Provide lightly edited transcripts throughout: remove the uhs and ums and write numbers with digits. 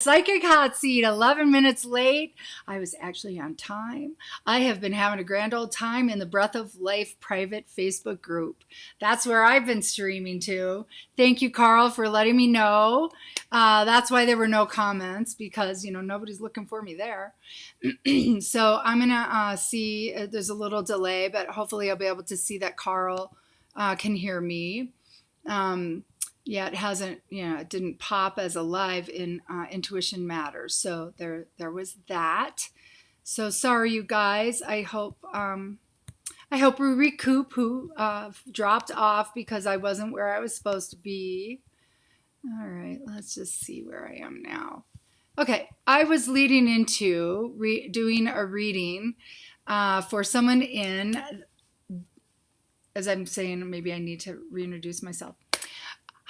Psychic Hot Seat, 11 minutes late. I was actually on time. I have been having a grand old time in the Breath of Life private Facebook group. That's where I've been streaming to. Thank you, Carl, for letting me know. That's why there were no comments, because, you know, nobody's looking for me there. So I'm going to see, there's a little delay, but hopefully I'll be able to see that Carl can hear me. Yeah, it hasn't, it didn't pop as a live in Intuition Matters. So there was that. So sorry, you guys. I hope we recoup who dropped off because I wasn't where I was supposed to be. All right, let's just see where I am now. Okay, I was leading into doing a reading for someone in, as I'm saying, maybe I need to reintroduce myself.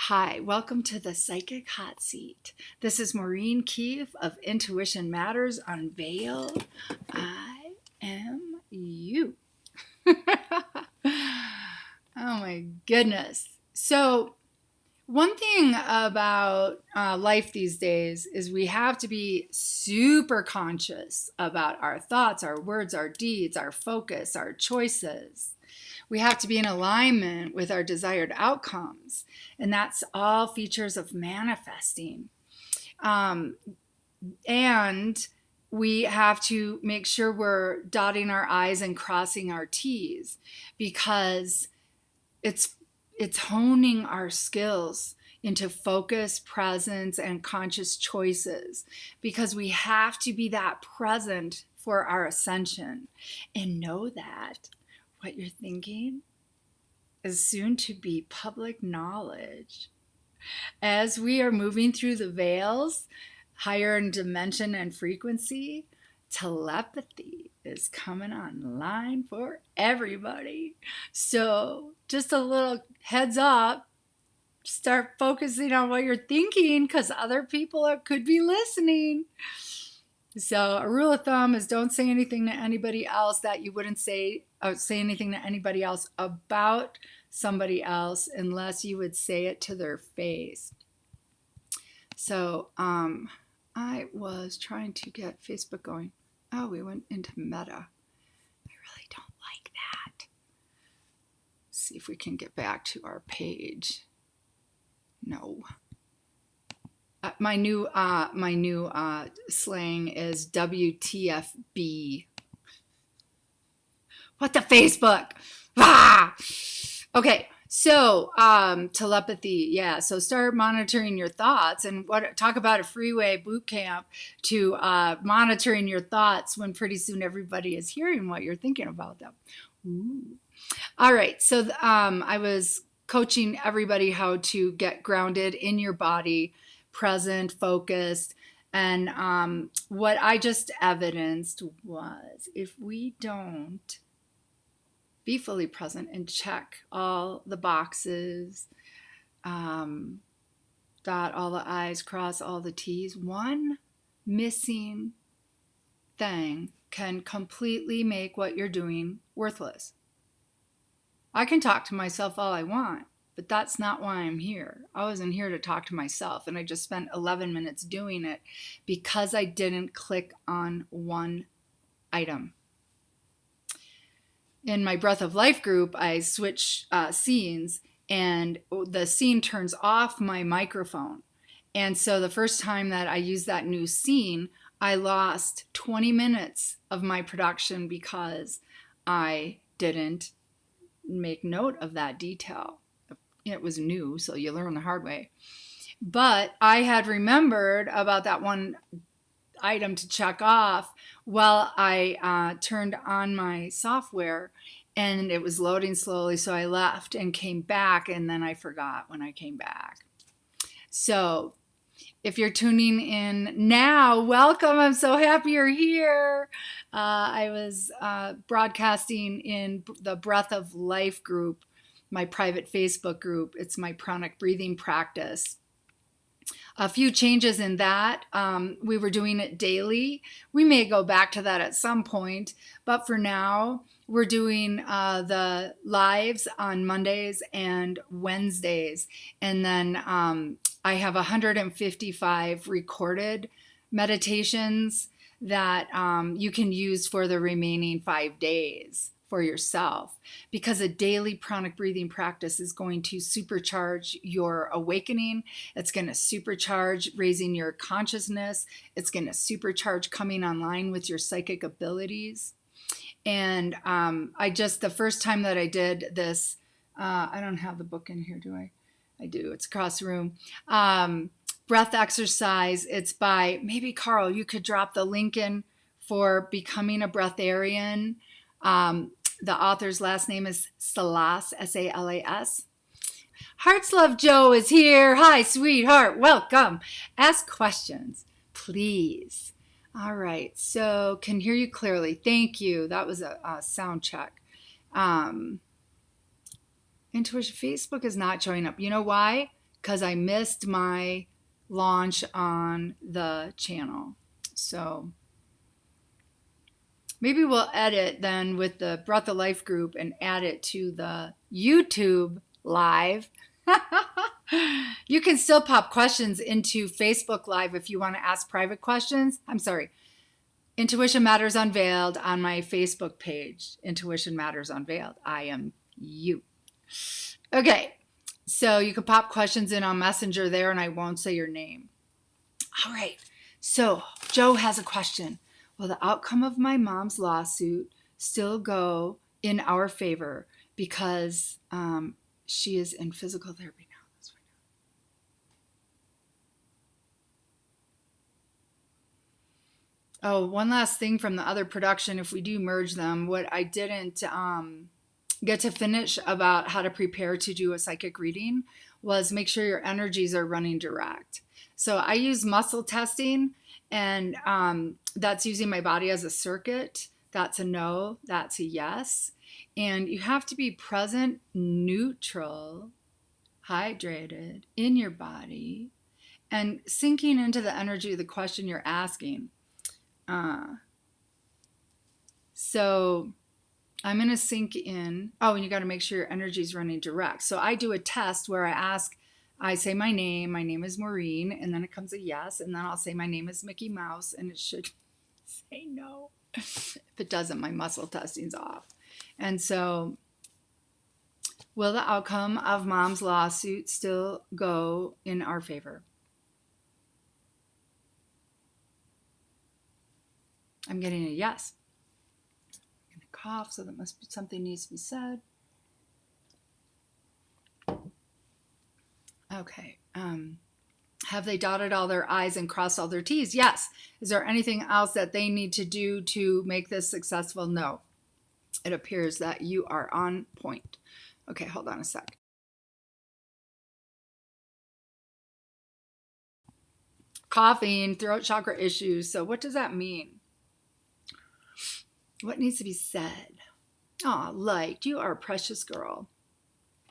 Hi, welcome to the Psychic Hot Seat. This is Maureen Keefe of Intuition Matters Unveiled. I am you. Oh my goodness. So one thing about life these days is we have to be super conscious about our thoughts, our words, our deeds, our focus, our choices. We have to be in alignment with our desired outcomes. And that's all features of manifesting. And we have to make sure we're dotting our I's and crossing our T's, because it's honing our skills into focus, presence, and conscious choices, because we have to be that present for our ascension, and know that what you're thinking is soon to be public knowledge. As we are moving through the veils, higher in dimension and frequency, telepathy is coming online for everybody. So just a little heads up, start focusing on what you're thinking, because other people could be listening. So a rule of thumb is don't say anything to anybody else that you wouldn't say anything to anybody else about somebody else unless you would say it to their face. So I was trying to get Facebook going. Oh, we went into Meta. I really don't like that. Let's see if we can get back to our page. No. My new slang is WTFB. What the Facebook? Ah! Okay, so telepathy, yeah. So start monitoring your thoughts, and talk about a freeway boot camp to monitoring your thoughts when pretty soon everybody is hearing what you're thinking about them. Ooh. All right, so I was coaching everybody how to get grounded in your body, present, focused, and what I just evidenced was, if we don't be fully present and check all the boxes, dot all the I's, cross all the T's, one missing thing can completely make what you're doing worthless. I can talk to myself all I want, but that's not why I'm here. I wasn't here to talk to myself, and I just spent 11 minutes doing it because I didn't click on one item. In my Breath of Life group, I switch scenes, and the scene turns off my microphone. And so the first time that I used that new scene, I lost 20 minutes of my production because I didn't make note of that detail. It was new, so you learn the hard way. But I had remembered about that one item to check off while I turned on my software, and it was loading slowly, so I left and came back, and then I forgot when I came back. So if you're tuning in now, welcome. I'm so happy you're here. I was broadcasting in the Breath of Life group, my private Facebook group. It's my pranic breathing practice. A few changes in that. We were doing it daily. We may go back to that at some point, but for now, we're doing the lives on Mondays and Wednesdays. And then I have 155 recorded meditations that you can use for the remaining 5 days for yourself, because a daily pranic breathing practice is going to supercharge your awakening. It's going to supercharge raising your consciousness. It's going to supercharge coming online with your psychic abilities. And the first time that I did this, I don't have the book in here, do I? I do. It's across the room. Breath exercise. It's by, maybe Carl, you could drop the link in for Becoming a Breatharian. The author's last name is Salas, S-A-L-A-S. Hearts Love Joe is here. Hi, sweetheart. Welcome. Ask questions, please. All right. So can hear you clearly. Thank you. That was a sound check. Intuition Facebook is not showing up. You know why? Because I missed my launch on the channel. So maybe we'll edit then with the Breath of Life group and add it to the YouTube live. You can still pop questions into Facebook Live if you want to ask private questions. I'm sorry. Intuition Matters Unveiled on my Facebook page. Intuition Matters Unveiled. I am you. Okay. So you can pop questions in on Messenger there and I won't say your name. All right. So Joe has a question. Will the outcome of my mom's lawsuit still go in our favor because she is in physical therapy now? Let's find out. Oh, one last thing from the other production, if we do merge them, what I didn't get to finish about how to prepare to do a psychic reading was make sure your energies are running direct. So I use muscle testing, and that's using my body as a circuit. That's a no, that's a yes. And you have to be present, neutral, hydrated in your body, and sinking into the energy of the question you're asking. So I'm going to sink in. Oh, and you got to make sure your energy is running direct. So I do a test where I say my name is Maureen, and then it comes a yes, and then I'll say my name is Mickey Mouse, and it should say no. If it doesn't, my muscle testing's off. And so, will the outcome of mom's lawsuit still go in our favor? I'm getting a yes. I'm going to cough, so that must be something needs to be said. Okay. Have they dotted all their I's and crossed all their T's? Yes. Is there anything else that they need to do to make this successful? No. It appears that you are on point. Okay, hold on a sec. Coughing, throat chakra issues. So what does that mean? What needs to be said? Oh, liked. You are a precious girl.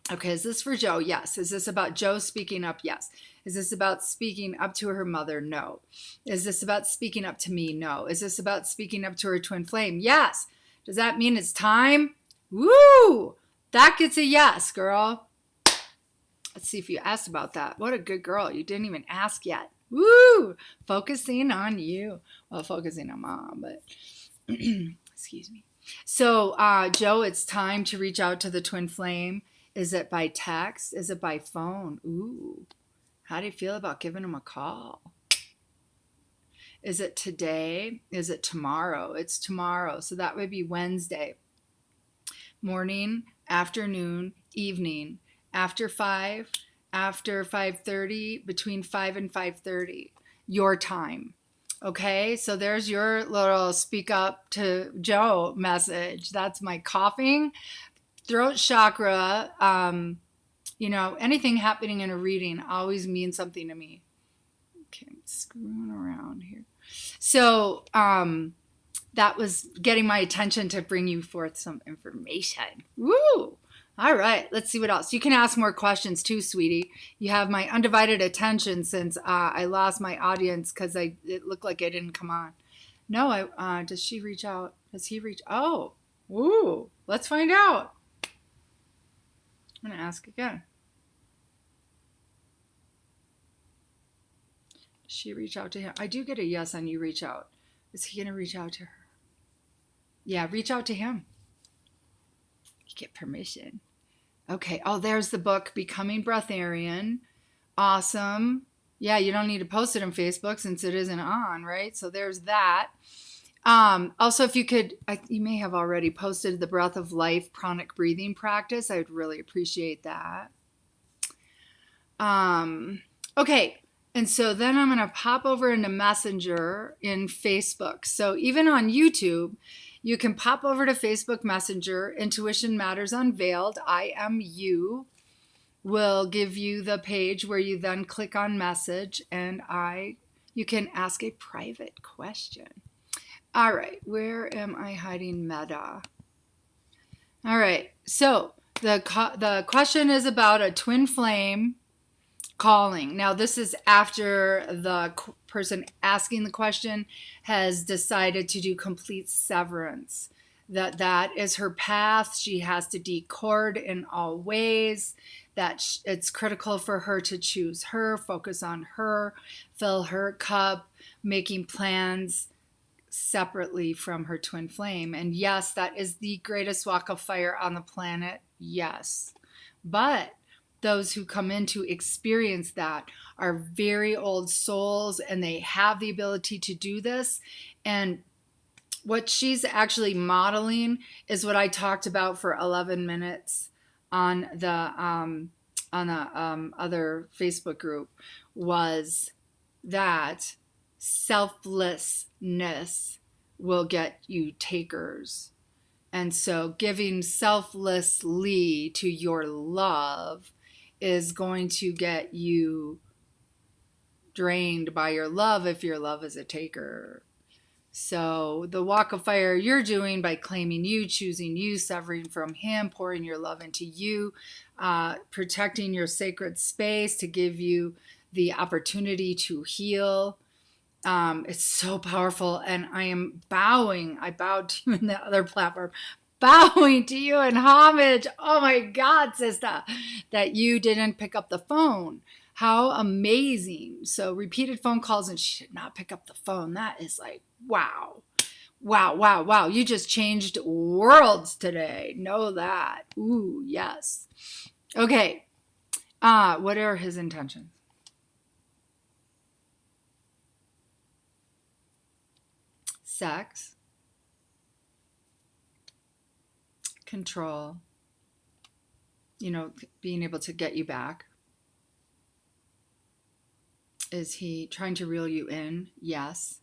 Okay, is this for Joe? Yes. Is this about Joe speaking up? Yes. Is this about speaking up to her mother? No. Is this about speaking up to me? No. Is this about speaking up to her twin flame? Yes. Does that mean it's time? Woo! That gets a yes, girl. Let's see if you asked about that. What a good girl. You didn't even ask yet. Woo! Focusing on you. Well, focusing on mom, but excuse me. So, Joe, it's time to reach out to the twin flame. Is it by text? Is it by phone? Ooh, how do you feel about giving them a call? Is it today? Is it tomorrow? It's tomorrow. So that would be Wednesday. Morning, afternoon, evening, after 5, after 5:30, between 5 and 5:30, your time. Okay, so there's your little speak up to Joe message. That's my coughing. Throat chakra, anything happening in a reading always means something to me. Okay, I'm screwing around here. So that was getting my attention to bring you forth some information. Woo! All right, let's see what else. You can ask more questions too, sweetie. You have my undivided attention since I lost my audience because it looked like I didn't come on. No, does she reach out? Does he reach? Oh, woo! Let's find out. I'm going to ask again. She reach out to him. I do get a yes on you reach out. Is he going to reach out to her? Yeah, reach out to him. You get permission. Okay. Oh, there's the book, Becoming Breatharian. Awesome. Yeah, you don't need to post it on Facebook since it isn't on, right? So there's that. Also, if you could, you may have already posted the Breath of Life pranic breathing practice. I would really appreciate that. Okay. And so then I'm going to pop over into Messenger in Facebook. So even on YouTube, you can pop over to Facebook Messenger, Intuition Matters Unveiled, IMU, will give you the page where you then click on message and you can ask a private question. All right, where am I hiding Meta? All right, so the question is about a twin flame calling. Now, this is after the person asking the question has decided to do complete severance. That is her path. She has to decord in all ways. That it's critical for her to choose her, focus on her, fill her cup, making plans separately from her twin flame. And yes, that is the greatest walk of fire on the planet. Yes. But those who come in to experience that are very old souls, and they have the ability to do this. And what she's actually modeling is what I talked about for 11 minutes on the other Facebook group, was that selflessness will get you takers. And so giving selflessly to your love is going to get you drained by your love if your love is a taker. So the walk of fire you're doing by claiming you, choosing you, severing from him, pouring your love into you, protecting your sacred space to give you the opportunity to heal. It's so powerful. And I am bowing. I bowed to you in the other platform, bowing to you in homage. Oh my God, sister, that you didn't pick up the phone. How amazing. So repeated phone calls and she did not pick up the phone. That is like, wow. Wow, wow, wow. You just changed worlds today. Know that. Ooh, yes. Okay. What are his intentions? Sex. Control. Being able to get you back. Is he trying to reel you in? Yes.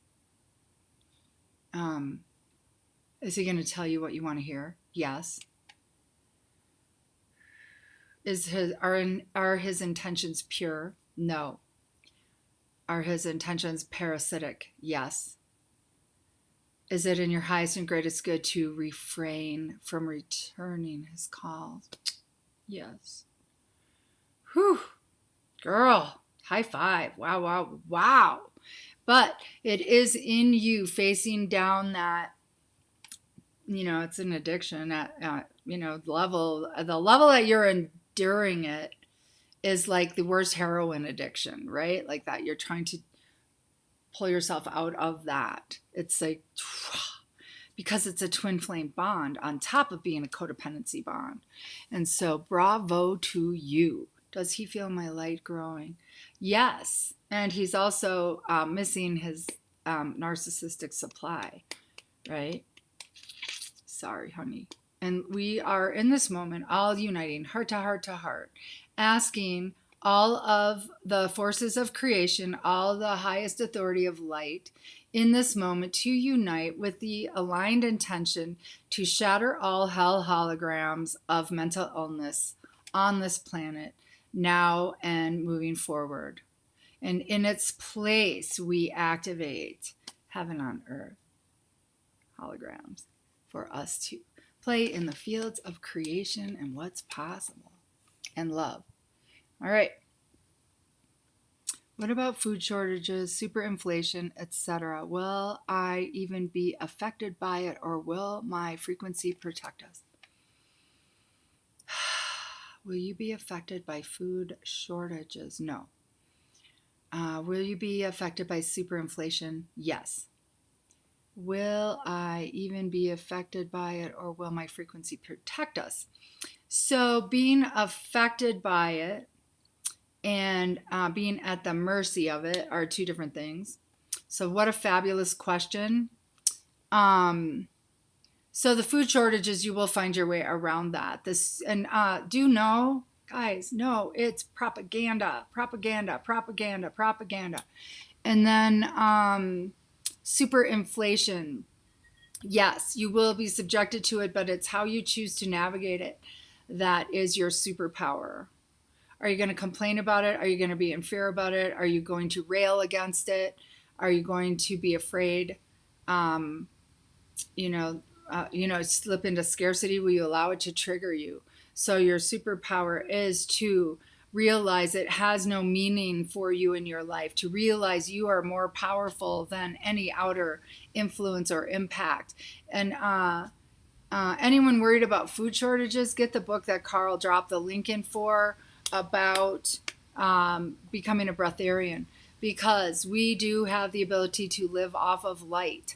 Is he going to tell you what you want to hear? Yes. Are his intentions pure? No. Are his intentions parasitic? Yes. Is it in your highest and greatest good to refrain from returning his calls? Yes. Whew. Girl, high five. Wow, wow, wow. But it is in you facing down that, it's an addiction at the level that you're enduring it is like the worst heroin addiction, right? Like that you're trying to pull yourself out of that. It's like, because it's a twin flame bond on top of being a codependency bond. And so bravo to you. Does he feel my light growing? Yes. And he's also missing his narcissistic supply, right? Sorry, honey. And we are in this moment all uniting heart to heart to heart, asking all of the forces of creation, all the highest authority of light in this moment to unite with the aligned intention to shatter all hell holograms of mental illness on this planet now and moving forward. And in its place, we activate heaven on earth holograms for us to play in the fields of creation and what's possible and love. All right. What about food shortages, superinflation, etc.? Will I even be affected by it, or will my frequency protect us? Will you be affected by food shortages? No. Will you be affected by superinflation? Yes. Will I even be affected by it, or will my frequency protect us? So being affected by it and being at the mercy of it are two different things. So what a fabulous question. So the food shortages, you will find your way around that. Do know, guys, no, it's propaganda, propaganda, propaganda, propaganda. And then superinflation. Yes, you will be subjected to it, but it's how you choose to navigate it that is your superpower. Are you going to complain about it? Are you going to be in fear about it? Are you going to rail against it? Are you going to be afraid? Slip into scarcity? Will you allow it to trigger you? So your superpower is to realize it has no meaning for you in your life, to realize you are more powerful than any outer influence or impact. And anyone worried about food shortages, get the book that Carl dropped the link in for about becoming a breatharian, because we do have the ability to live off of light,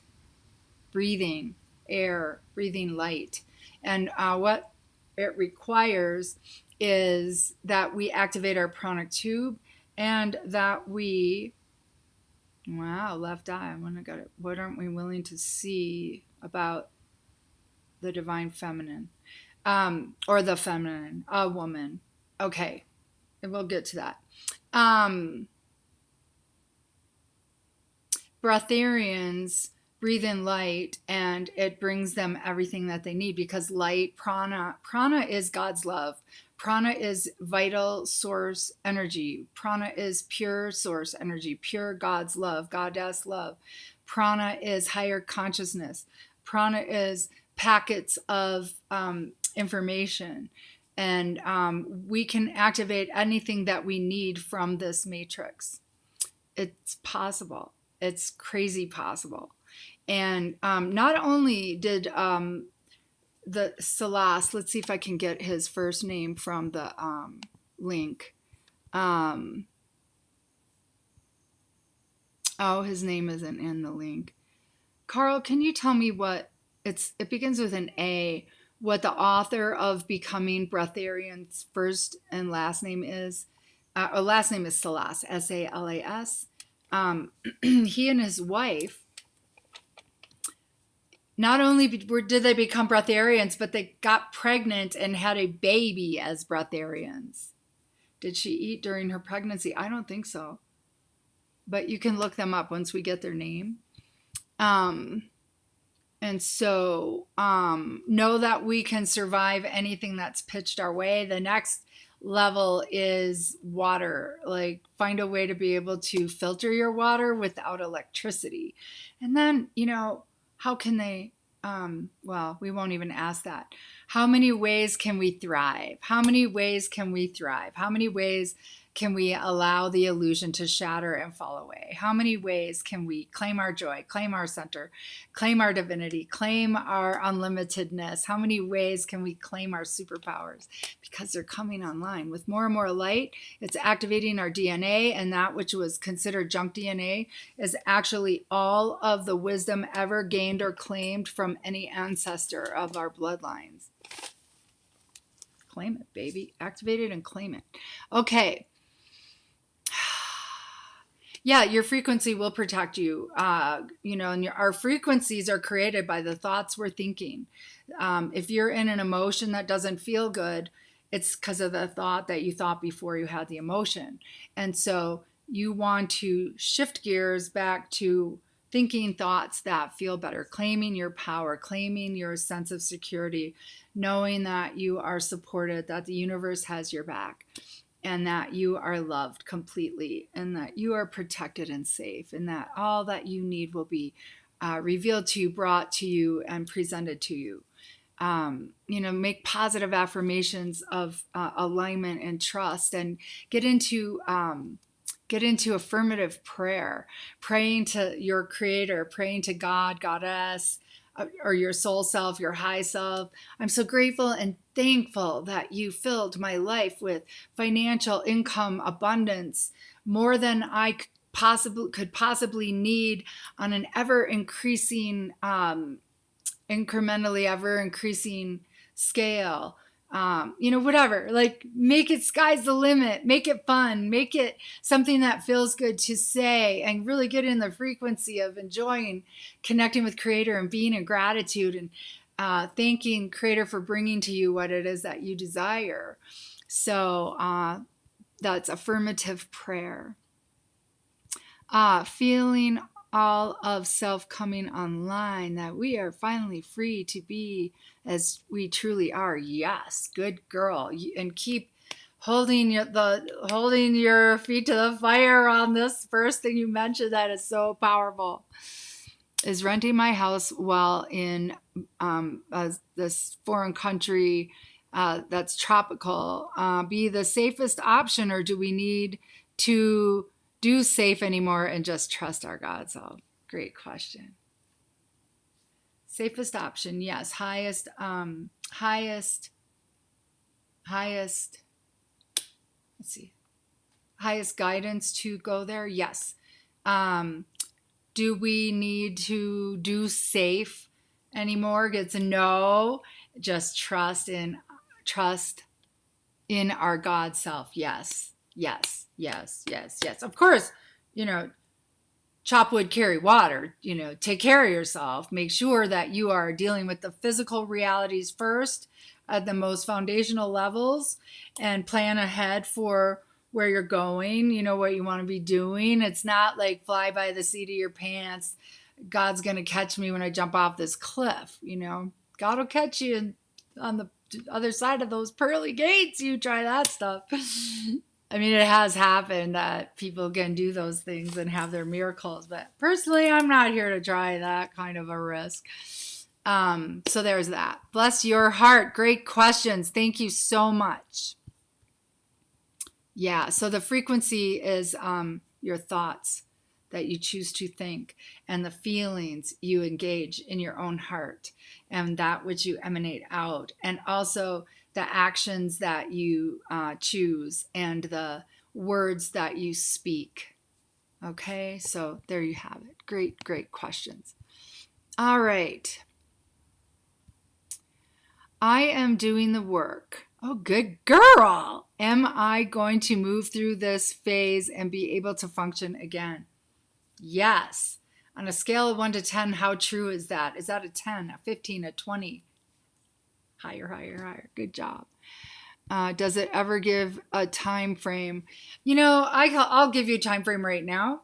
breathing air, breathing light. And what it requires is that we activate our pranic tube and that we, left eye, what aren't we willing to see about the divine feminine, or the feminine, a woman. Okay, and we'll get to that. Breatharians breathe in light, and it brings them everything that they need, because light, prana is God's love. Prana is vital source energy. Prana is pure source energy, pure God's love, goddess love. Prana is higher consciousness. Prana is packets of information. And we can activate anything that we need from this matrix. It's possible. It's crazy possible. And not only did the Salas, let's see if I can get his first name from the link. His name isn't in the link. Carl, can you tell me what it begins with an A, what the author of Becoming Breatharian's first and last name is? Last name is Salas, S-A-L-A-S. He and his wife, not only did they become breatharians, but they got pregnant and had a baby as breatharians. Did she eat during her pregnancy? I don't think so. But you can look them up once we get their name. And so know that we can survive anything that's pitched our way. The next level is water. Like, find a way to be able to filter your water without electricity. And then, how can they, we won't even ask that. How many ways can we thrive? How many ways can we thrive? How many ways can we allow the illusion to shatter and fall away? How many ways can we claim our joy, claim our center, claim our divinity, claim our unlimitedness? How many ways can we claim our superpowers? Because they're coming online. With more and more light, it's activating our DNA, and that which was considered junk DNA is actually all of the wisdom ever gained or claimed from any ancestor of our bloodlines. Claim it, baby. Activate it and claim it. Okay. Yeah, your frequency will protect you. And our frequencies are created by the thoughts we're thinking. If you're in an emotion that doesn't feel good, it's because of the thought that you thought before you had the emotion. And so you want to shift gears back to thinking thoughts that feel better, claiming your power, claiming your sense of security, knowing that you are supported, that the universe has your back, and that you are loved completely, and that you are protected and safe, and that all that you need will be revealed to you, brought to you, and presented to you. Make positive affirmations of alignment and trust, and get into affirmative prayer, praying to your creator, praying to God, goddess, or your soul self, your high self. I'm so grateful and thankful that you filled my life with financial income, abundance, more than I could possibly need on an ever increasing, incrementally ever increasing scale. Whatever, like make it sky's the limit, make it fun, make it something that feels good to say, and really get in the frequency of enjoying connecting with Creator and being in gratitude and thanking Creator for bringing to you what it is that you desire. So that's affirmative prayer. Feeling all of self coming online, that we are finally free to be as we truly are. Yes, good girl. And keep holding your feet to the fire on this first thing you mentioned. That is so powerful. Is renting my house while in this foreign country that's tropical be the safest option, or do we need to do safe anymore and just trust our God self? Great question. Safest option, yes. Highest, let's see. Highest guidance to go there, yes. Do we need to do safe anymore? It's a no. Just trust in our God self. Yes. Yes, yes, yes, yes. Of course, chop wood, carry water, take care of yourself. Make sure that you are dealing with the physical realities first at the most foundational levels, and plan ahead for where you're going, what you want to be doing. It's not like fly by the seat of your pants. God's going to catch me when I jump off this cliff. God will catch you on the other side of those pearly gates. You try that stuff. I mean, it has happened that people can do those things and have their miracles, but personally, I'm not here to try that kind of a risk. So there's that. Bless your heart. Great questions. Thank you so much. Yeah, so the frequency is your thoughts that you choose to think, and the feelings you engage in your own heart, and that which you emanate out, and also the actions that you choose, and the words that you speak. Okay, so there you have it. Great, great questions. All right. I am doing the work. Oh, good girl. Am I going to move through this phase and be able to function again? Yes. On a scale of 1 to 10, how true is that? Is that a 10, a 15, a 20? Higher, higher, higher. Good job. Does it ever give a time frame? I'll give you a time frame right now,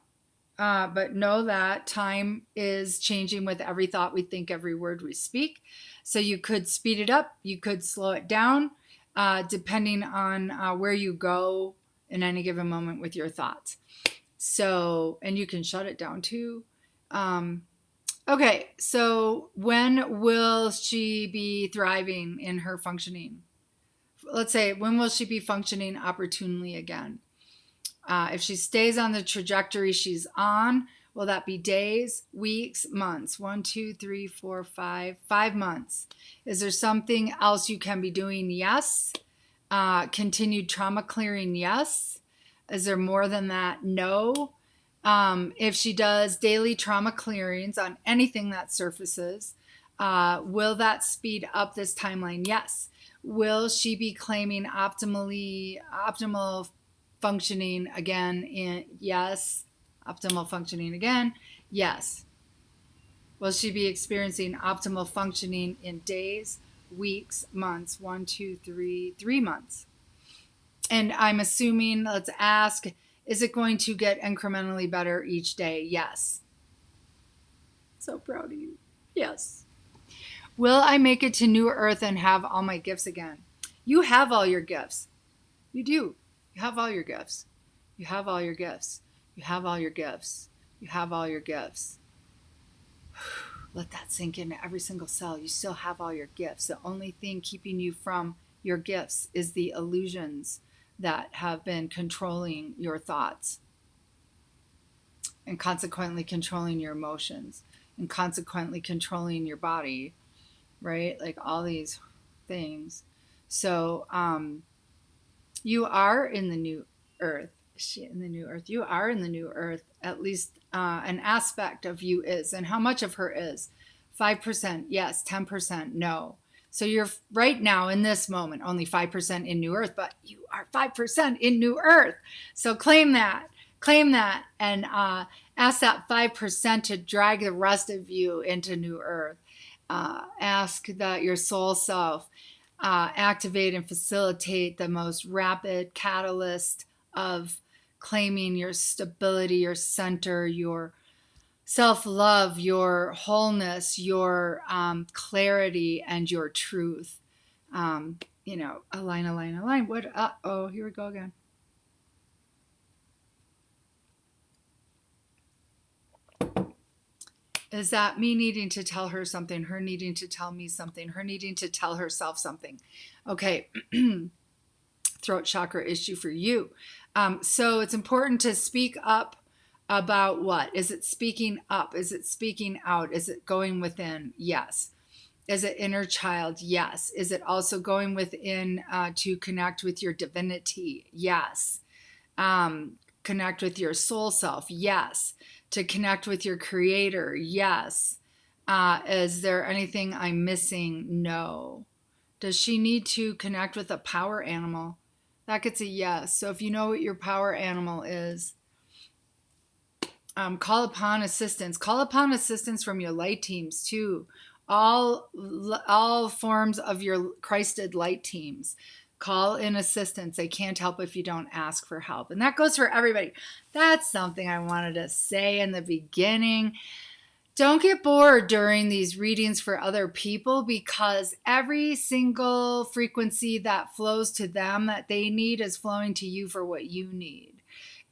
but know that time is changing with every thought we think, every word we speak. So you could speed it up, you could slow it down, depending on where you go in any given moment with your thoughts. So, and you can shut it down too. Okay, so when will she be thriving in her functioning? Let's say, when will she be functioning opportunely again? If she stays on the trajectory she's on, will that be days, weeks, months? 1, 2, 3, 4, 5 months. Is there something else you can be doing? Yes. Continued trauma clearing? Yes. Is there more than that? No. If she does daily trauma clearings on anything that surfaces, will that speed up this timeline? Yes. Will she be claiming optimal functioning again? Yes. Optimal functioning again? Yes. Will she be experiencing optimal functioning in days, weeks, months? 1, 2, 3 months. And I'm assuming, let's ask, is it going to get incrementally better each day? Yes. So proud of you. Yes. Will I make it to New Earth and have all my gifts again? You have all your gifts. You do. You have all your gifts. You have all your gifts. You have all your gifts. You have all your gifts. Let that sink into every single cell. You still have all your gifts. The only thing keeping you from your gifts is the illusions that have been controlling your thoughts, and consequently controlling your emotions, and consequently controlling your body, right? Like all these things. So you are in the New Earth. Is she in the new earth? You are in the new earth. At least an aspect of you is. And how much of her is? 5%, yes. 10%, no. So you're right now in this moment only 5% in new earth, but you are 5% in new earth. So claim that, and ask that 5% to drag the rest of you into new earth. Ask that your soul self activate and facilitate the most rapid catalyst of claiming your stability, your center, your self-love, your wholeness, your clarity, and your truth. Align. What? Oh, here we go again. Is that me needing to tell her something, her needing to tell me something, her needing to tell herself something? Okay. Throat chakra issue for you. So it's important to speak up about what? Is it speaking up? Is it speaking out? Is it going within? Yes. Is it inner child? Yes. Is it also going within to connect with your divinity? Yes. Connect with your soul self? Yes. To connect with your creator? Yes. Is there anything I'm missing? No. Does she need to connect with a power animal? That gets a yes. So if you know what your power animal is, call upon assistance. Call upon assistance from your light teams too. All forms of your Christed light teams. Call in assistance. They can't help if you don't ask for help. And that goes for everybody. That's something I wanted to say in the beginning. Don't get bored during these readings for other people, because every single frequency that flows to them that they need is flowing to you for what you need.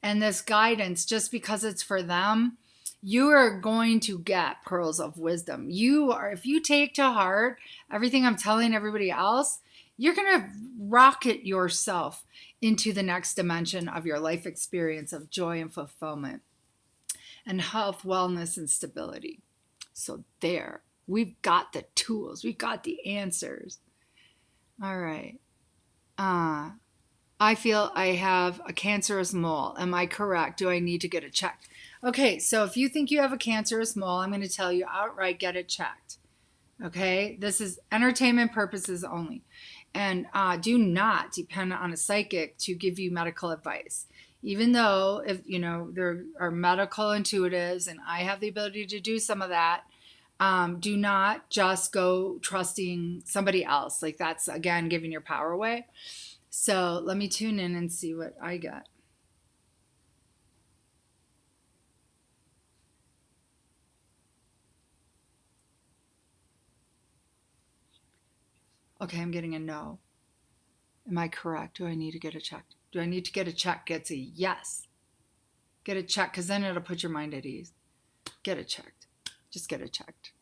And this guidance, just because it's for them, you are going to get pearls of wisdom. If you take to heart everything I'm telling everybody else, you're going to rocket yourself into the next dimension of your life experience of joy and fulfillment and health, wellness, and stability. So there, we've got the tools. We've got the answers. All right. I feel I have a cancerous mole. Am I correct? Do I need to get it checked? Okay, so if you think you have a cancerous mole, I'm going to tell you outright, get it checked. Okay, this is entertainment purposes only. And do not depend on a psychic to give you medical advice. Even though, if there are medical intuitives and I have the ability to do some of that, do not just go trusting somebody else. Like that's, again, giving your power away. So let me tune in and see what I get. Okay, I'm getting a no. Am I correct? Do I need to get it checked? Do I need to get it checked? Gets a yes. Get it checked, because then it'll put your mind at ease. Get it checked. Just get it checked.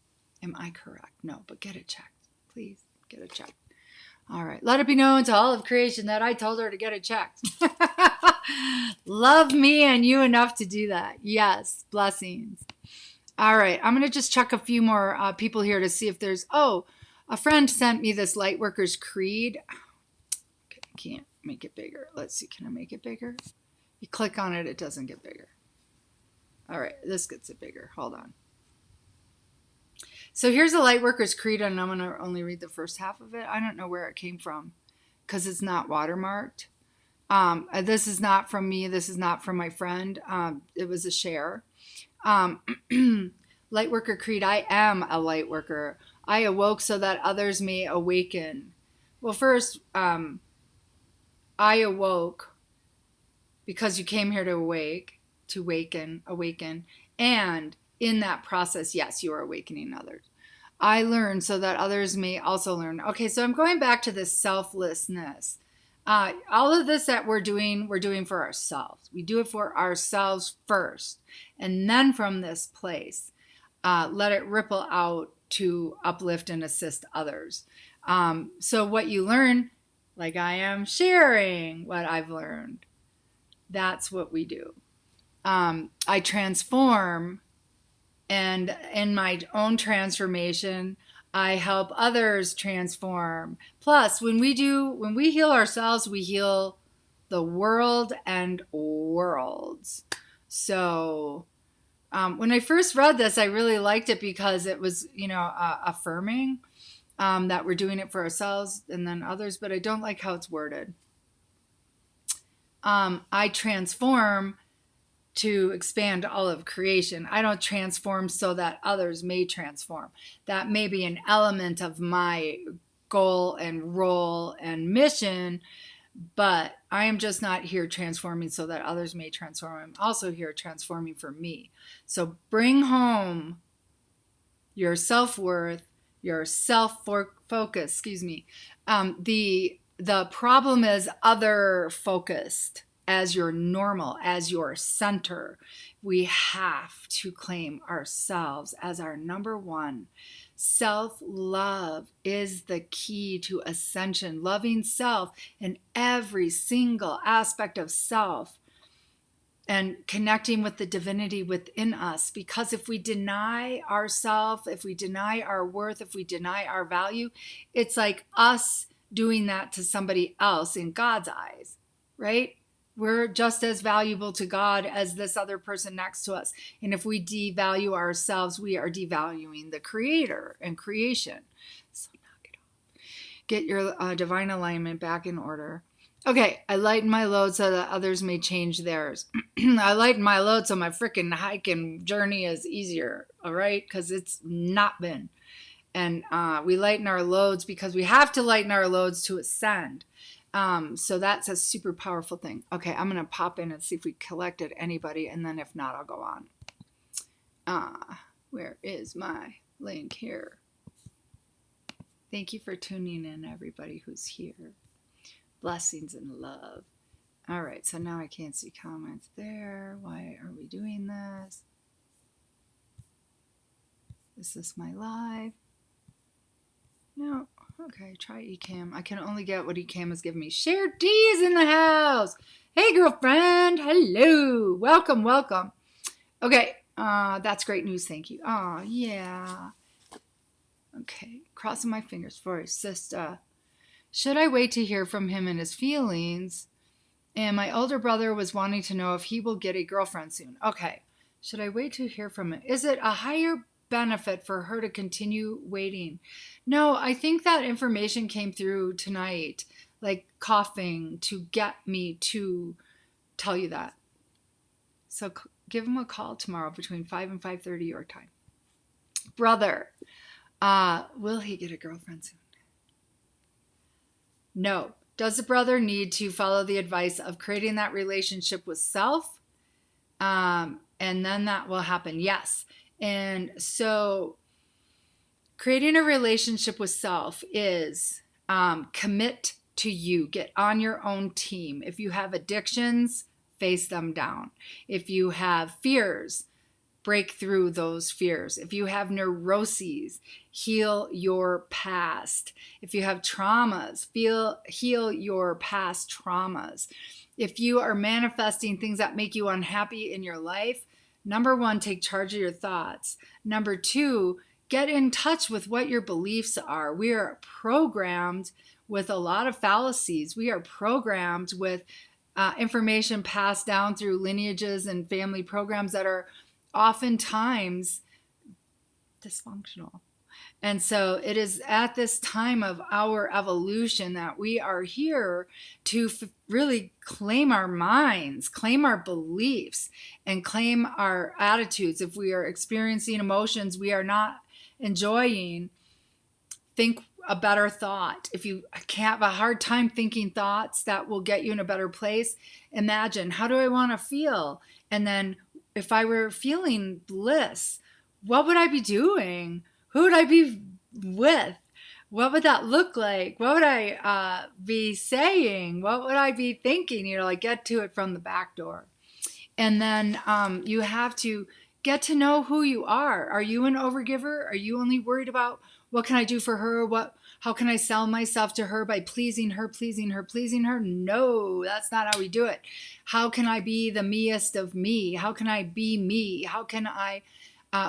Am I correct? No, but get it checked. Please, get it checked. All right. Let it be known to all of creation that I told her to get it checked. Love me and you enough to do that. Yes. Blessings. All right. I'm going to just check a few more people here to see if there's... Oh, a friend sent me this Lightworkers Creed. Okay, I can't make it bigger. Let's see. Can I make it bigger? You click on it, it doesn't get bigger. All right. This gets it bigger. Hold on. So here's a Lightworkers Creed, and I'm going to only read the first half of it. I don't know where it came from because it's not watermarked. This is not from me. This is not from my friend. It was a share. Lightworker Creed, I am a Lightworker. I awoke so that others may awaken. Well, first, I awoke because you came here to awaken. And in that process, yes, you are awakening others. I learned so that others may also learn. Okay, so I'm going back to this selflessness. All of this that we're doing for ourselves. We do it for ourselves first. And then from this place, let it ripple out to uplift and assist others. So what you learn, like I am sharing what I've learned, that's what we do. I transform, and in my own transformation, I help others transform. Plus, when we heal ourselves, we heal the world and worlds. So when I first read this, I really liked it because it was, affirming that we're doing it for ourselves and then others, but I don't like how it's worded. I transform to expand all of creation. I don't transform so that others may transform. That may be an element of my goal and role and mission, but I am just not here transforming so that others may transform. I'm also here transforming for me. So bring home your self-worth, your self-focus, the problem is other focused as your normal, as your center. We have to claim ourselves as our number one. Self-love is the key to ascension. Loving self in every single aspect of self and connecting with the divinity within us. Because if we deny ourselves, if we deny our worth, if we deny our value, it's like us doing that to somebody else in God's eyes, right? We're just as valuable to God as this other person next to us. And if we devalue ourselves, we are devaluing the Creator and creation. So knock it off. Get your divine alignment back in order. Okay, I lighten my load so that others may change theirs. I lighten my load so my freaking hike and journey is easier, all right? Because it's not been. And we lighten our loads because we have to lighten our loads to ascend. So that's a super powerful thing. Okay, I'm going to pop in and see if we collected anybody, and then if not, I'll go on. Where is my link here? Thank you for tuning in, everybody who's here. Blessings and love. All right, so now I can't see comments there. Why are we doing this? Is this my live? No. Okay, try eCam. I can only get what eCam has given me. Shared D is in the house. Hey, girlfriend. Hello. Welcome, welcome. Okay, that's great news. Thank you. Oh, yeah. Okay, crossing my fingers for his sister. Should I wait to hear from him and his feelings? And my older brother was wanting to know if he will get a girlfriend soon. Okay, should I wait to hear from him? Is it a higher benefit for her to continue waiting? No, I think that information came through tonight, like coughing to get me to tell you that. So give him a call tomorrow between 5 and 5:30 your time. Brother, will he get a girlfriend soon? No. Does the brother need to follow the advice of creating that relationship with self? And then that will happen. Yes. And so creating a relationship with self is commit to you. Get on your own team. If you have addictions, face them down. If you have fears, break through those fears. If you have neuroses, heal your past. If you have traumas, heal your past traumas. If you are manifesting things that make you unhappy in your life, number one, take charge of your thoughts. Number two, get in touch with what your beliefs are. We are programmed with a lot of fallacies. We are programmed with information passed down through lineages and family programs that are oftentimes dysfunctional. And so it is at this time of our evolution that we are here to really claim our minds, claim our beliefs, and claim our attitudes. If we are experiencing emotions we are not enjoying, think a better thought. If you can't have a hard time thinking thoughts that will get you in a better place, imagine, how do I want to feel? And then if I were feeling bliss, what would I be doing? Who would I be with? What would that look like? What would I be saying? What would I be thinking? Like get to it from the back door. And then you have to get to know who you are. Are you an overgiver? Are you only worried about what can I do for her? How can I sell myself to her by pleasing her, pleasing her, pleasing her? No, that's not how we do it. How can I be the meest of me? How can I be me? How can I,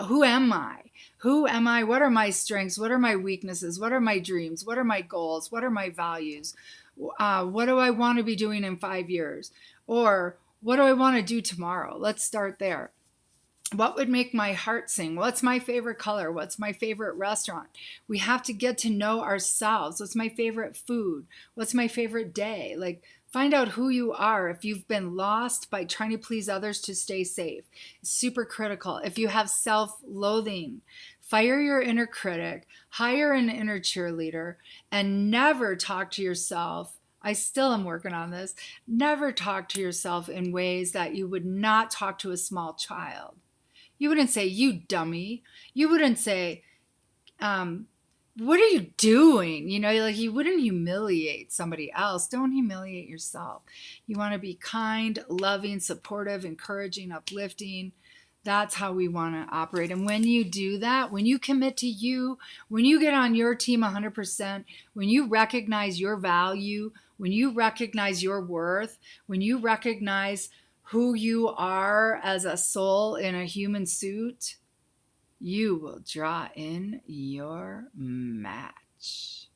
who am I? Who am I? What are my strengths? What are my weaknesses? What are my dreams? What are my goals? What are my values? What do I want to be doing in 5 years? Or what do I want to do tomorrow? Let's start there. What would make my heart sing? What's my favorite color? What's my favorite restaurant? We have to get to know ourselves. What's my favorite food? What's my favorite day? Like, find out who you are. If you've been lost by trying to please others to stay safe, it's super critical. If you have self-loathing, fire your inner critic, hire an inner cheerleader, and never talk to yourself. I still am working on this. Never talk to yourself in ways that you would not talk to a small child. You wouldn't say, you dummy. You wouldn't say, what are you doing? You know, like, you wouldn't humiliate somebody else. Don't humiliate yourself. You want to be kind, loving, supportive, encouraging, uplifting. That's how we want to operate. And when you do that, when you commit to you, when you get on your team 100%, when you recognize your value, when you recognize your worth, when you recognize who you are as a soul in a human suit, you will draw in your match.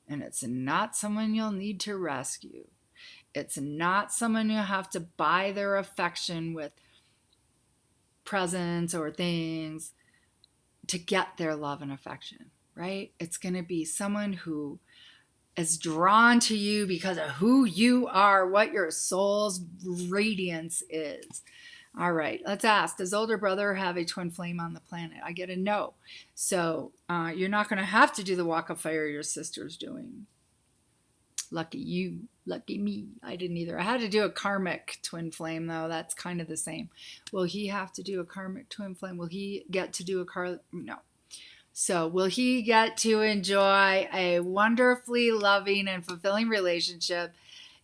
And it's not someone you'll need to rescue. It's not someone you'll have to buy their affection with presents or things to get their love and affection, right? It's going to be someone who is drawn to you because of who you are, what your soul's radiance is. All right, let's ask, does older brother have a twin flame on the planet? I get a no. So you're not going to have to do the walk of fire your sister's doing. Lucky you, lucky me. I didn't either. I had to do a karmic twin flame, though. That's kind of the same. Will he have to do a karmic twin flame? Will he get to do no. So will he get to enjoy a wonderfully loving and fulfilling relationship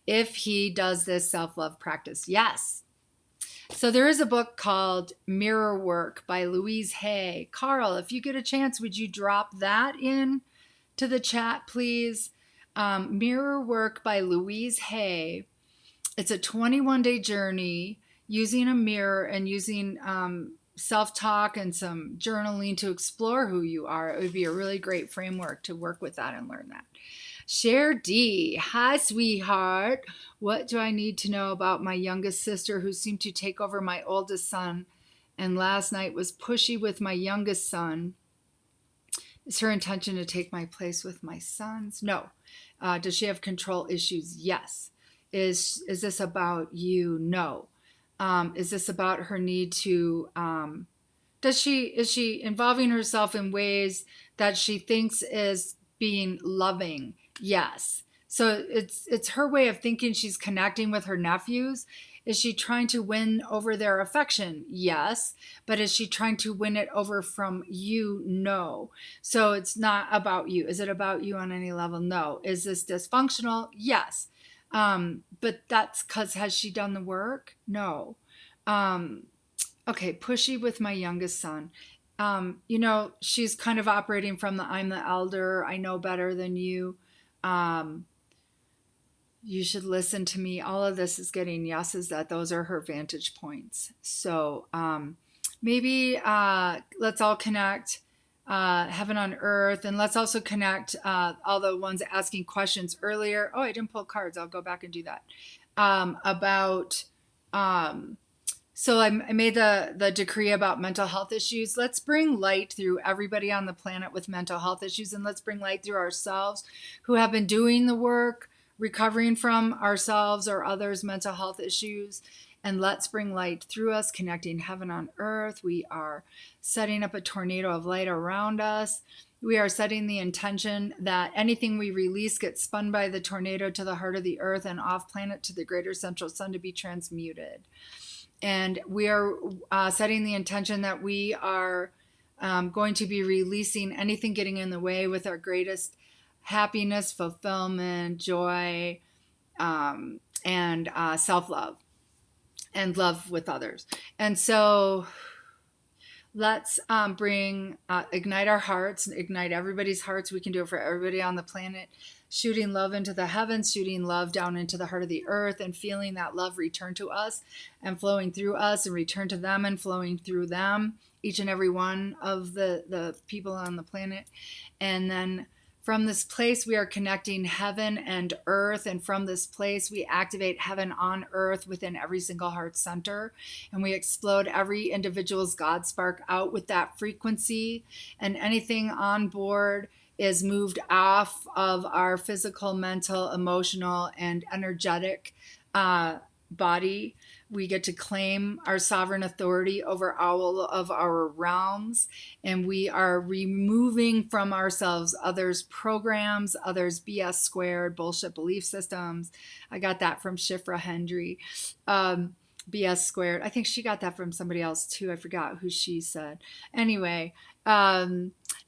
if he does this self-love practice? Yes. So there is a book called Mirror Work by Louise Hay. Carl, if you get a chance, would you drop that in to the chat, please? Mirror Work by Louise Hay. It's a 21-day journey using a mirror and using self-talk and some journaling to explore who you are. It would be a really great framework to work with that and learn that. Cher D. Hi, sweetheart. What do I need to know about my youngest sister who seemed to take over my oldest son and last night was pushy with my youngest son? Is her intention to take my place with my sons? No. Does she have control issues? Yes. Is this about you? No. Is this about her need to, is she involving herself in ways that she thinks is being loving? Yes. So it's her way of thinking. She's connecting with her nephews. Is she trying to win over their affection? Yes. But is she trying to win it over from you? No. So it's not about you. Is it about you on any level? No. Is this dysfunctional? Yes. But that's because, has she done the work? No. Okay, pushy with my youngest son. She's kind of operating from the I'm the elder, I know better than you. You should listen to me. All of this is getting yeses, that those are her vantage points. So maybe let's all connect heaven on earth, and let's also connect all the ones asking questions earlier. Oh, I didn't pull cards. I'll go back and do that. So I made the decree about mental health issues. Let's bring light through everybody on the planet with mental health issues, and let's bring light through ourselves who have been doing the work, recovering from ourselves or others' mental health issues. And let's bring light through us, connecting heaven on earth. We are setting up a tornado of light around us. We are setting the intention that anything we release gets spun by the tornado to the heart of the earth and off planet to the greater central sun to be transmuted. And we are setting the intention that we are going to be releasing anything getting in the way with our greatest happiness, fulfillment, joy, and self-love and love with others. And so let's ignite our hearts, ignite everybody's hearts. We can do it for everybody on the planet, shooting love into the heavens, shooting love down into the heart of the earth, and feeling that love return to us and flowing through us and return to them and flowing through them, each and every one of the people on the planet. And then From this place, we are connecting heaven and earth. And from this place, we activate heaven on earth within every single heart center. And we explode every individual's God spark out with that frequency. And anything on board is moved off of our physical, mental, emotional, and energetic body. We get to claim our sovereign authority over all of our realms, and we are removing from ourselves others' programs, others' BS squared, bullshit belief systems. I got that from Shifra Hendry. BS squared. I think she got that from somebody else too. I forgot who she said. Anyway,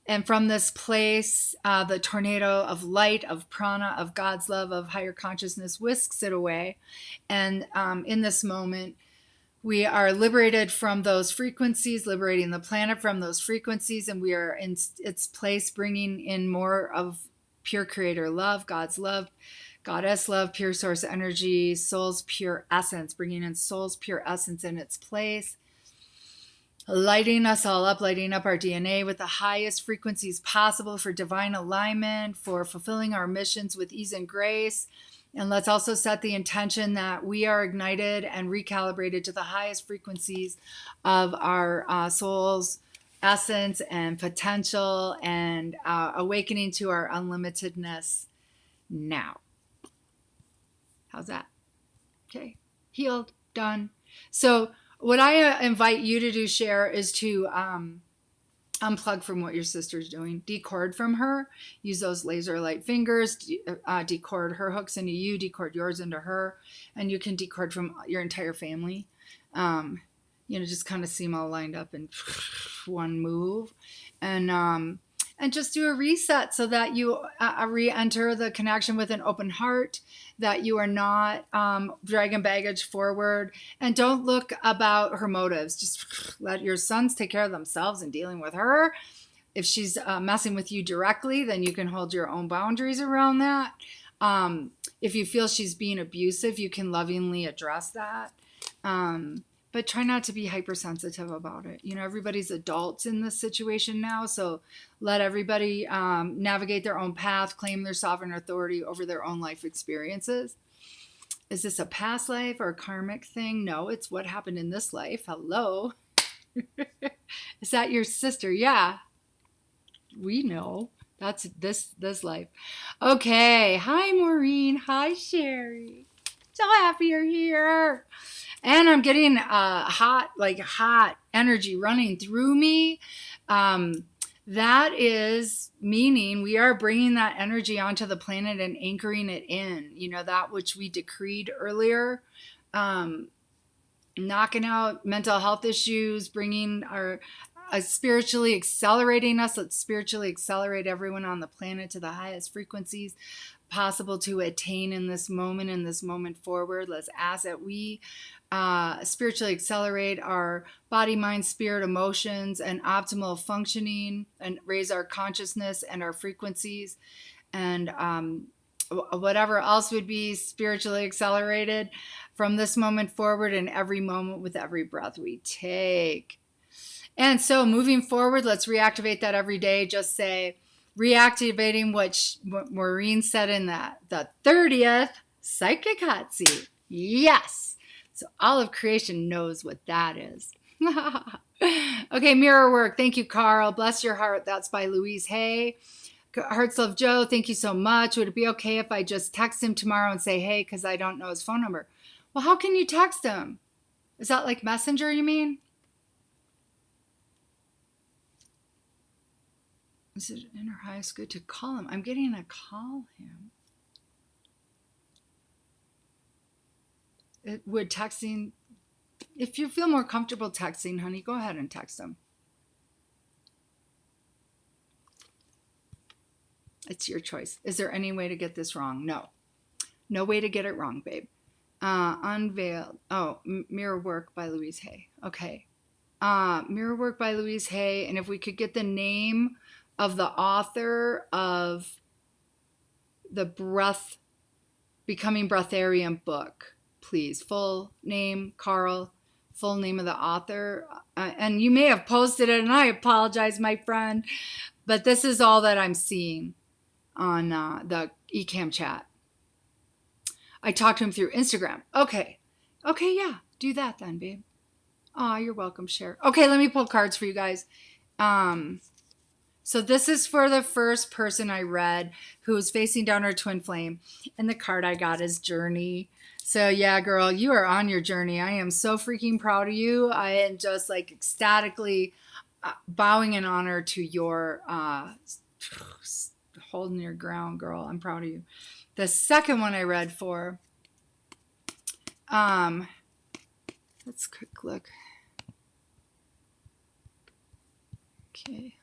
and from this place, the tornado of light, of prana, of God's love, of higher consciousness whisks it away. And in this moment, we are liberated from those frequencies, liberating the planet from those frequencies, and we are in its place, bringing in more of pure creator love, God's love, goddess love, pure source energy, soul's pure essence, bringing in soul's pure essence in its place, lighting us all up, lighting up our DNA with the highest frequencies possible for divine alignment, for fulfilling our missions with ease and grace. And let's also set the intention that we are ignited and recalibrated to the highest frequencies of our soul's essence and potential, and awakening to our unlimitedness now. How's that? Okay. Healed. Done. So what I invite you to do, Cher, is to unplug from what your sister's doing. Decord from her. Use those laser light fingers. Decord her hooks into you. Decord yours into her. And you can decord from your entire family. Just kind of see them all lined up in one move. And just do a reset so that you re-enter the connection with an open heart, that you are not dragging baggage forward, and don't look about her motives. Just let your sons take care of themselves in dealing with her. If she's messing with you directly, then you can hold your own boundaries around that. If you feel she's being abusive, you can lovingly address that. But try not to be hypersensitive about it. Everybody's adults in this situation now, so let everybody navigate their own path, claim their sovereign authority over their own life experiences. Is this a past life or a karmic thing? No, it's what happened in this life. Hello. Is that your sister? Yeah, we know. That's this life. Okay. Hi, Maureen. Hi, Sherry. So happy you're here. And I'm getting hot energy running through me. That is meaning we are bringing that energy onto the planet and anchoring it in, that which we decreed earlier, knocking out mental health issues, bringing spiritually accelerating us. Let's spiritually accelerate everyone on the planet to the highest frequencies possible to attain in this moment forward. Let's ask that we spiritually accelerate our body, mind, spirit, emotions, and optimal functioning, and raise our consciousness and our frequencies, and whatever else would be spiritually accelerated from this moment forward, and every moment with every breath we take. And so moving forward, let's reactivate that every day. Just say, reactivating what Maureen said in the 30th Psychic Hot Seat. Yes. So all of creation knows what that is. Okay, mirror work. Thank you, Carl. Bless your heart. That's by Louise Hay. Hearts Love Joe, thank you so much. Would it be okay if I just text him tomorrow and say, hey, because I don't know his phone number? Well, how can you text him? Is that like Messenger, you mean? Is it in her highest good to call him? I'm getting a call him. It would texting, if you feel more comfortable texting, honey, go ahead and text him. It's your choice. Is there any way to get this wrong? No. No way to get it wrong, babe. Unveiled. Oh, Mirror Work by Louise Hay. Okay. Mirror Work by Louise Hay. And if we could get the name of the author of the Becoming Breatharian book, please. Full name, Carl. Full name of the author. And you may have posted it, and I apologize, my friend. But this is all that I'm seeing. on the eCam chat. I talked to him through Instagram. Okay, yeah, do that then, babe. Oh, you're welcome, Cher. Okay, let me pull cards for you guys. So this is for the first person I read who was facing down her twin flame. And the card I got is Journey. So yeah, girl, you are on your journey. I am so freaking proud of you. I am just like ecstatically bowing in honor to your holding your ground, girl. I'm proud of you. The second one I read for, let's quick look. Okay.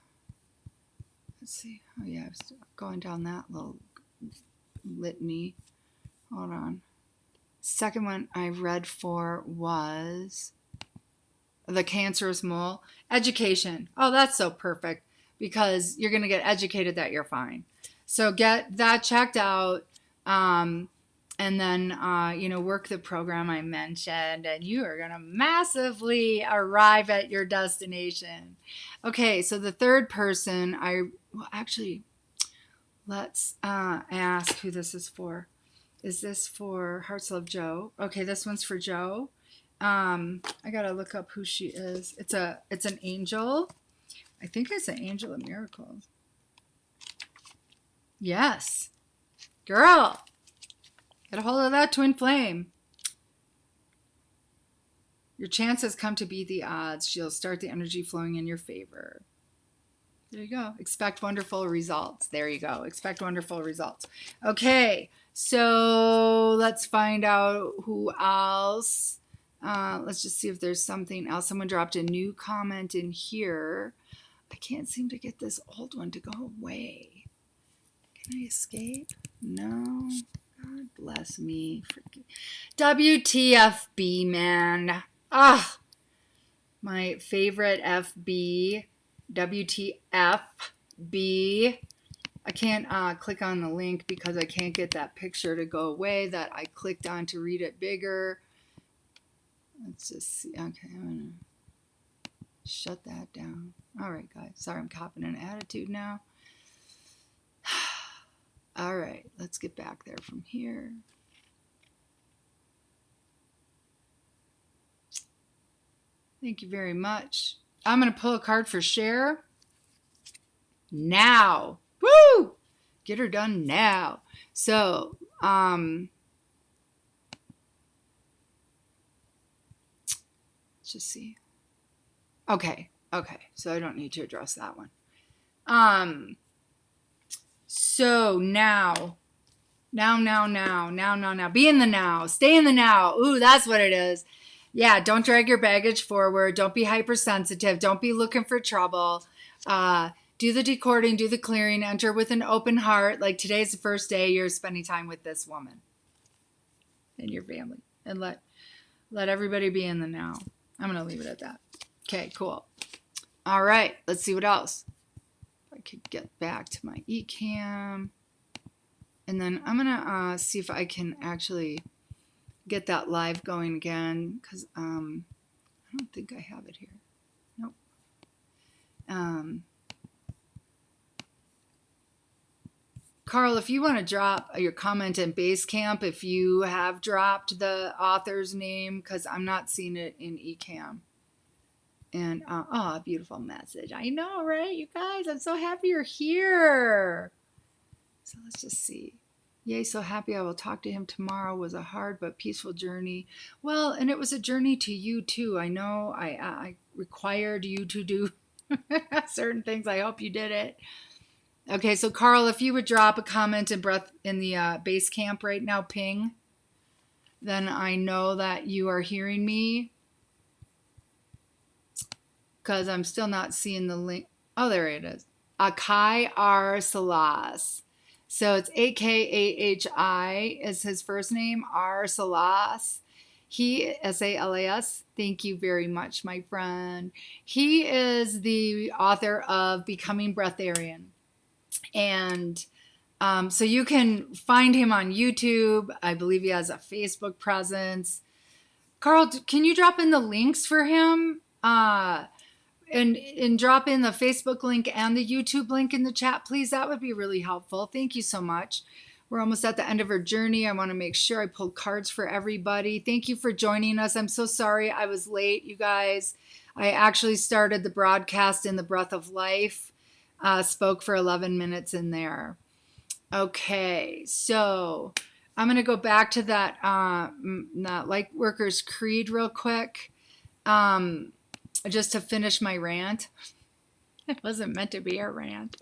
Let's see. Oh yeah, I was going down that little litany. Hold on. Second one I read for was the cancerous mole. Education. Oh, that's so perfect because you're going to get educated that you're fine. So get that checked out. And then, work the program I mentioned, and you are going to massively arrive at your destination. Okay, so the third person, let's ask who this is for. Is this for Hearts Love Joe? Okay, this one's for Joe. I got to look up who she is. It's an angel. I think it's an angel of miracles. Yes. Girl. Get a hold of that twin flame. Your chances come to beat the odds. She'll start the energy flowing in your favor. There you go. Expect wonderful results. There you go. Expect wonderful results. Okay, so let's find out who else. Let's just see if there's something else. Someone dropped a new comment in here. I can't seem to get this old one to go away. Can I escape? No. God bless me. WTFB, man. Ah, my favorite FB. WTFB. I can't click on the link because I can't get that picture to go away that I clicked on to read it bigger. Let's just see. Okay, I'm going to shut that down. All right, guys. Sorry, I'm copping an attitude now. All right, let's get back there from here. Thank you very much. I'm going to pull a card for Cher. Now. Woo! Get her done now. So, let's just see. Okay. So I don't need to address that one. So now. Be in the now. Stay in the now. Ooh, that's what it is. Yeah, don't drag your baggage forward. Don't be hypersensitive. Don't be looking for trouble. Do the decording, do the clearing, enter with an open heart. Like today's the first day you're spending time with this woman and your family. And let everybody be in the now. I'm going to leave it at that. Okay, cool. All right, let's see what else. I could get back to my eCam. And then I'm going to see if I can actually get that live going again because I don't think I have it here. Nope. Carl, if you want to drop your comment in Basecamp, if you have dropped the author's name, because I'm not seeing it in eCam. And, oh, beautiful message. I know, right, you guys? I'm so happy you're here. So let's just see. Yay, so happy I will talk to him tomorrow. Was a hard but peaceful journey. Well, and it was a journey to you, too. I know I required you to do certain things. I hope you did it. Okay, so Carl, if you would drop a comment in the Basecamp right now, ping, then I know that you are hearing me. Because I'm still not seeing the link. Oh, there it is. Akai R. Salas. So it's A-K-A-H-I is his first name, R. Salas. He, S-A-L-A-S, thank you very much, my friend. He is the author of Becoming Breatharian. And so you can find him on YouTube. I believe he has a Facebook presence. Carl, can you drop in the links for him? and drop in the Facebook link and the YouTube link in the chat, please. That would be really helpful. Thank you so much. We're almost at the end of our journey. I want to make sure I pulled cards for everybody. Thank you for joining us. I'm so sorry I was late, you guys. I actually started the broadcast in the Breath of Life, spoke for 11 minutes in there. Okay, so I'm going to go back to that Light Workers Creed real quick, just to finish my rant. It wasn't meant to be a rant,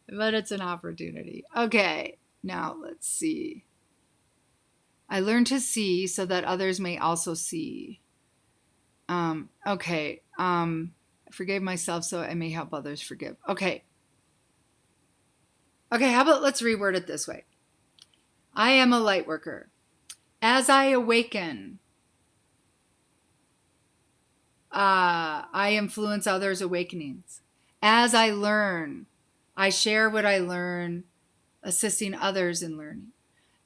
but it's an opportunity. Okay, now let's see. I learned to see so that others may also see. Okay, I forgave myself so I may help others forgive. Okay, how about let's reword it this way. I am a light worker. As I awaken, I influence others' awakenings. As I learn, I share what I learn, assisting others in learning.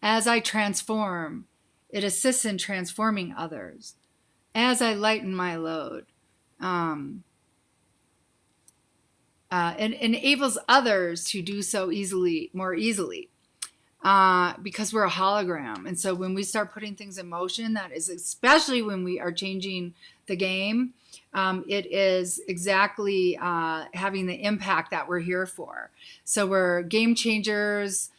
As I transform, it assists in transforming others. As I lighten my load, it enables others to do so more easily. Because we're a hologram. And so when we start putting things in motion, that is especially when we are changing the game, it is exactly having the impact that we're here for. So we're game changers,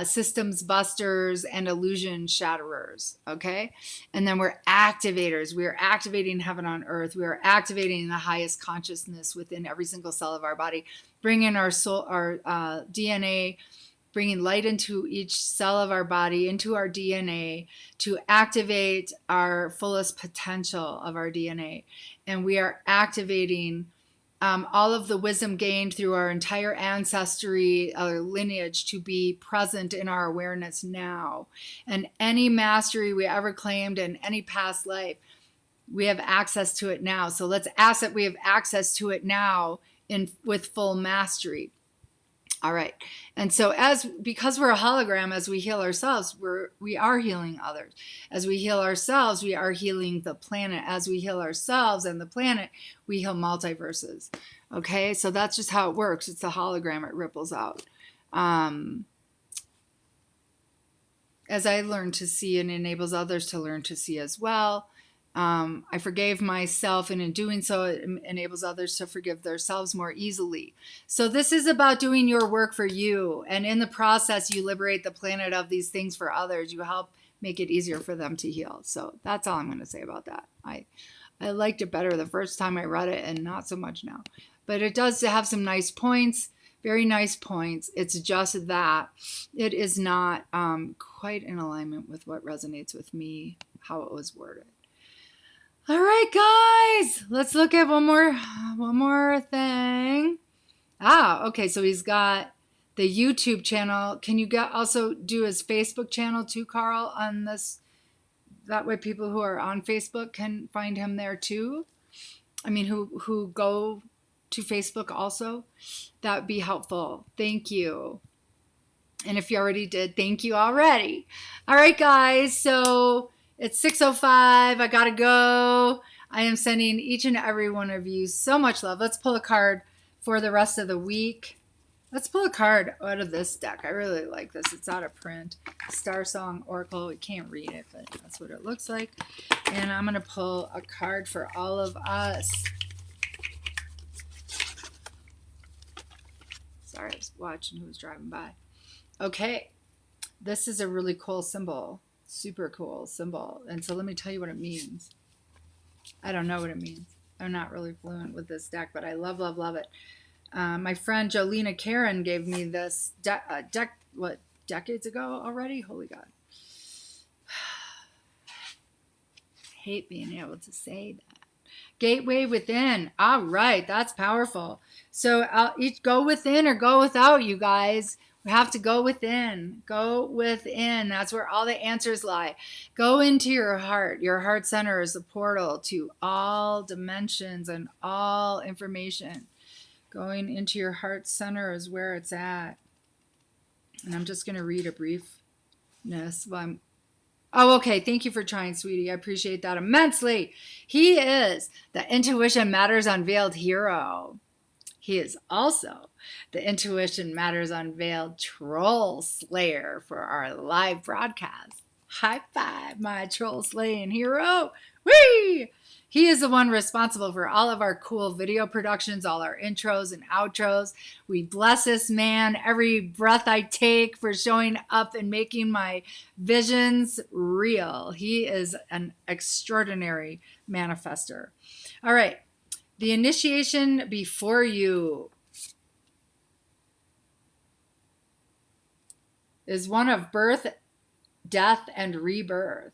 systems busters, and illusion shatterers, okay? And then we're activators. We are activating heaven on earth. We are activating the highest consciousness within every single cell of our body, bringing our soul, our DNA, bringing light into each cell of our body, into our DNA, to activate our fullest potential of our DNA. And we are activating all of the wisdom gained through our entire ancestry, our lineage, to be present in our awareness now. And any mastery we ever claimed in any past life, we have access to it now. So let's ask that we have access to it now with full mastery. All right. And so because we're a hologram, as we heal ourselves, we are healing others. As we heal ourselves, we are healing the planet. As we heal ourselves and the planet, we heal multiverses. Okay. So that's just how it works. It's a hologram. It ripples out. As I learn to see, and enables others to learn to see as well. I forgave myself, and in doing so, it enables others to forgive themselves more easily. So this is about doing your work for you. And in the process, you liberate the planet of these things for others. You help make it easier for them to heal. So that's all I'm going to say about that. I liked it better the first time I read it, and not so much now. But it does have some nice points, very nice points. It's just that it is not quite in alignment with what resonates with me, how it was worded. All right, guys, let's look at one more thing. Okay, so he's got the YouTube channel. Can you also do his Facebook channel too, Carl, on this? That way people who are on Facebook can find him there too. I mean, who go to Facebook also. That would be helpful. Thank you. And if you already did, thank you already. All right, guys, so it's 6:05. I got to go. I am sending each and every one of you so much love. Let's pull a card for the rest of the week. Let's pull a card out of this deck. I really like this. It's out of print. Star Song Oracle. We can't read it, but that's what it looks like. And I'm going to pull a card for all of us. Sorry, I was watching who was driving by. Okay. This is a really cool symbol. Super cool symbol. And so let me tell you what it means. I don't know what it means. I'm not really fluent with this deck, but I love, love, love it. My friend Jolena Karen gave me this deck, decades ago already? Holy God. I hate being able to say that. Gateway within. All right. That's powerful. So each go within or go without, you guys. We have to go within. Go within. That's where all the answers lie. Go into your heart. Your heart center is the portal to all dimensions and all information. Going into your heart center is where it's at. And I'm just going to read a briefness. Well, Oh, okay. Thank you for trying, sweetie. I appreciate that immensely. He is the Intuition Matters Unveiled hero. He is also the Intuition Matters Unveiled troll slayer for our live broadcast. High five, my troll slaying hero. Whee! He is the one responsible for all of our cool video productions, all our intros and outros. We bless this man every breath I take for showing up and making my visions real. He is an extraordinary manifester. All right. The initiation before you is one of birth, death, and rebirth.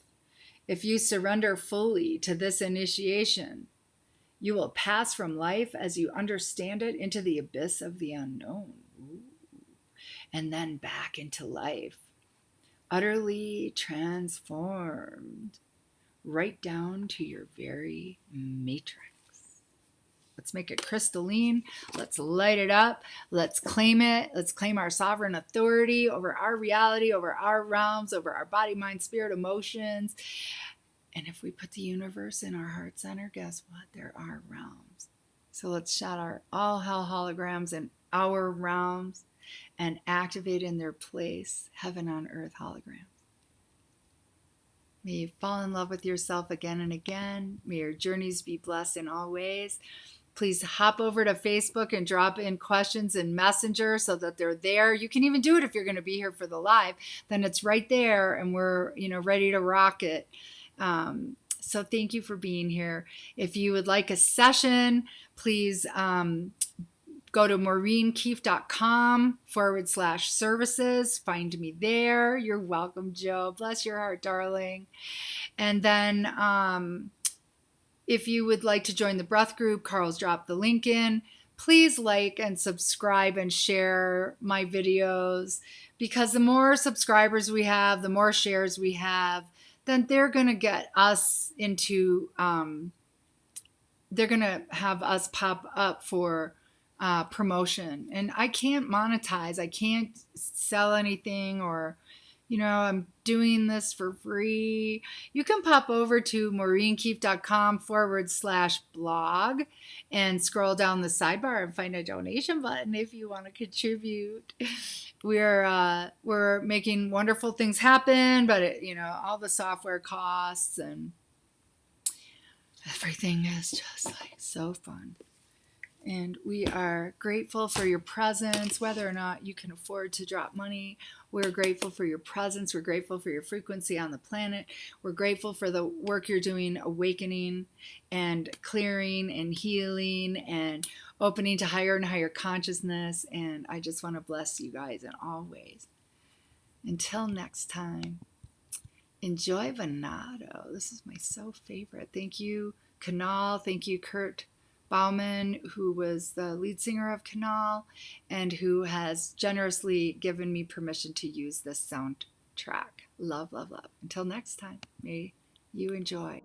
If you surrender fully to this initiation, you will pass from life as you understand it into the abyss of the unknown. Ooh. And then back into life, utterly transformed, right down to your very matrix. Let's make it crystalline. Let's light it up. Let's claim it. Let's claim our sovereign authority over our reality, over our realms, over our body, mind, spirit, emotions. And if we put the universe in our heart center, guess what? There are realms. So let's shout our all hell holograms in our realms and activate in their place heaven on earth holograms. May you fall in love with yourself again and again. May your journeys be blessed in all ways. Please hop over to Facebook and drop in questions in Messenger so that they're there. You can even do it if you're going to be here for the live. Then it's right there and we're ready to rock it. So thank you for being here. If you would like a session, please go to maureenkeefe.com/services. Find me there. You're welcome, Joe. Bless your heart, darling. And then if you would like to join the breath group, Carl's dropped the link in. Please like and subscribe and share my videos, because the more subscribers we have, the more shares we have, then they're going to get us into, they're going to have us pop up for promotion. And I can't monetize. I can't sell anything, or I'm doing this for free. You can pop over to maureenkeefe.com/blog and scroll down the sidebar and find a donation button if you want to contribute. We're making wonderful things happen, but all the software costs and everything is just like so fun. And we are grateful for your presence, whether or not you can afford to drop money. We're grateful for your presence. We're grateful for your frequency on the planet. We're grateful for the work you're doing, awakening and clearing and healing and opening to higher and higher consciousness. And I just want to bless you guys in all ways. Until next time, enjoy Venado. This is my so favorite. Thank you, Kanal. Thank you, Kurt Bauman, who was the lead singer of Kanal and who has generously given me permission to use this soundtrack. Love, love, love. Until next time, may you enjoy.